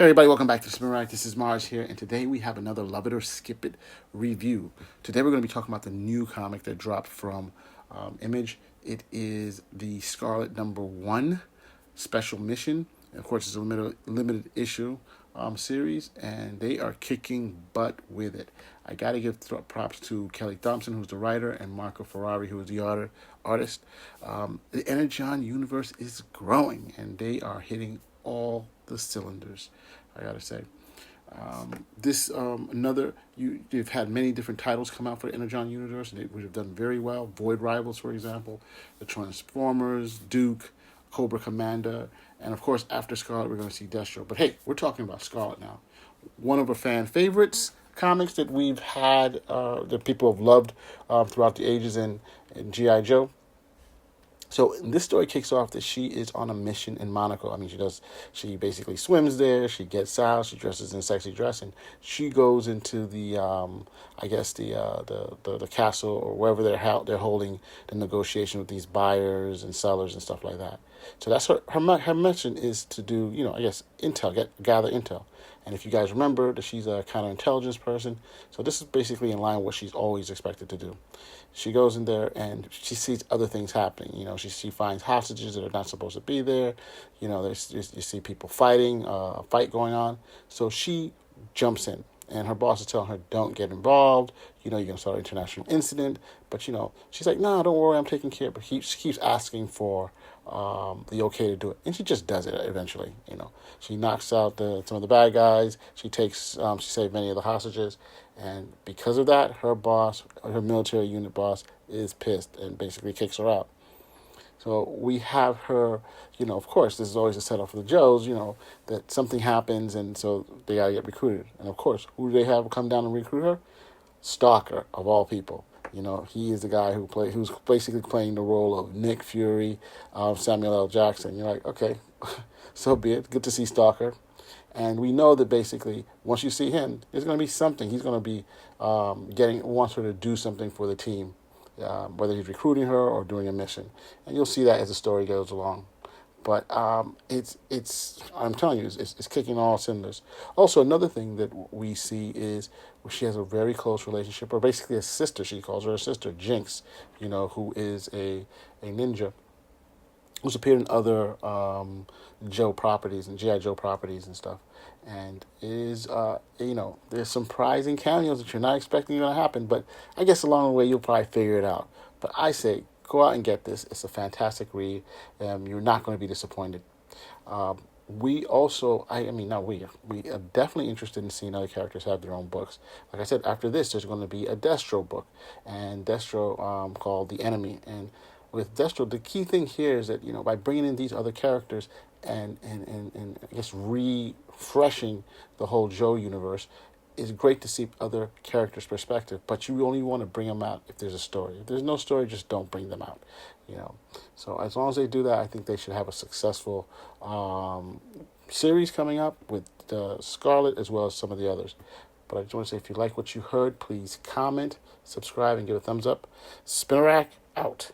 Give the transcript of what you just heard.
Hey everybody, welcome back to Spin Rack. This is Mars here, and today we have another Love It or Skip It review. Today we're going to be talking about the new comic that dropped from Image. It is the Scarlet #1 special mission. And of course, it's a limited issue series, and they are kicking butt with it. I got to give props to Kelly Thompson, who's the writer, and Marco Ferrari, who is the artist. The Energon universe is growing, and they are hitting all the cylinders, I gotta say. You've had many different titles come out for the Energon universe, and they would have done very well. Void Rivals, for example, the Transformers, Duke, Cobra Commander, and of course, after Scarlet, we're going to see Destro. But hey, we're talking about Scarlet now. One of our fan favorites comics that we've had, that people have loved throughout the ages in G.I. Joe. So this story kicks off that she is on a mission in Monaco. I mean, she basically swims there. She gets out. She dresses in a sexy dress, and she goes into the the castle or wherever they're holding the negotiation with these buyers and sellers and stuff like that. So that's her mission is to do, gather intel. And if you guys remember that she's a counterintelligence person, so this is basically in line with what she's always expected to do. She goes in there and she sees other things happening. You know, she finds hostages that are not supposed to be there. You know, you see people fighting, a fight going on. So she jumps in, and her boss is telling her, "Don't get involved. You know, you're gonna start an international incident." But she's like, "No, don't worry, I'm taking care." But she keeps asking for the okay to do it, and she just does it eventually. She knocks out some of the bad guys. She saved many of the hostages, and because of that, her military unit boss, is pissed and basically kicks her out. So we have her, of course, this is always a setup for the Joes, that something happens, and so they gotta get recruited. And of course, who do they have come down and recruit her? Stalker, of all people. He is the guy who's basically playing the role of Nick Fury, Samuel L. Jackson. You're like, okay, so be it. Good to see Stalker. And we know that basically, once you see him, there's going to be something. He's going to be wants her to do something for the team, whether he's recruiting her or doing a mission. And you'll see that as the story goes along. But I'm telling you, it's kicking all cylinders. Also, another thing that we see is she has a very close relationship, or basically a sister. She calls her a sister, Jinx, who is a ninja who's appeared in other Joe properties and G.I. Joe properties and stuff. And is, there's some surprising cameos that you're not expecting going to happen, but I guess along the way you'll probably figure it out. But I say, go out and get this. It's a fantastic read. You're not going to be disappointed. We also, we are definitely interested in seeing other characters have their own books. Like I said, after this, there's going to be a Destro book, and Destro called The Enemy. And with Destro, the key thing here is that, by bringing in these other characters and I guess refreshing the whole Joe universe, it's great to see other characters' perspective, but you only want to bring them out if there's a story. If there's no story, just don't bring them out. So as long as they do that, I think they should have a successful series coming up with Scarlet as well as some of the others. But I just want to say, if you like what you heard, please comment, subscribe, and give a thumbs up. Spinner Rack out.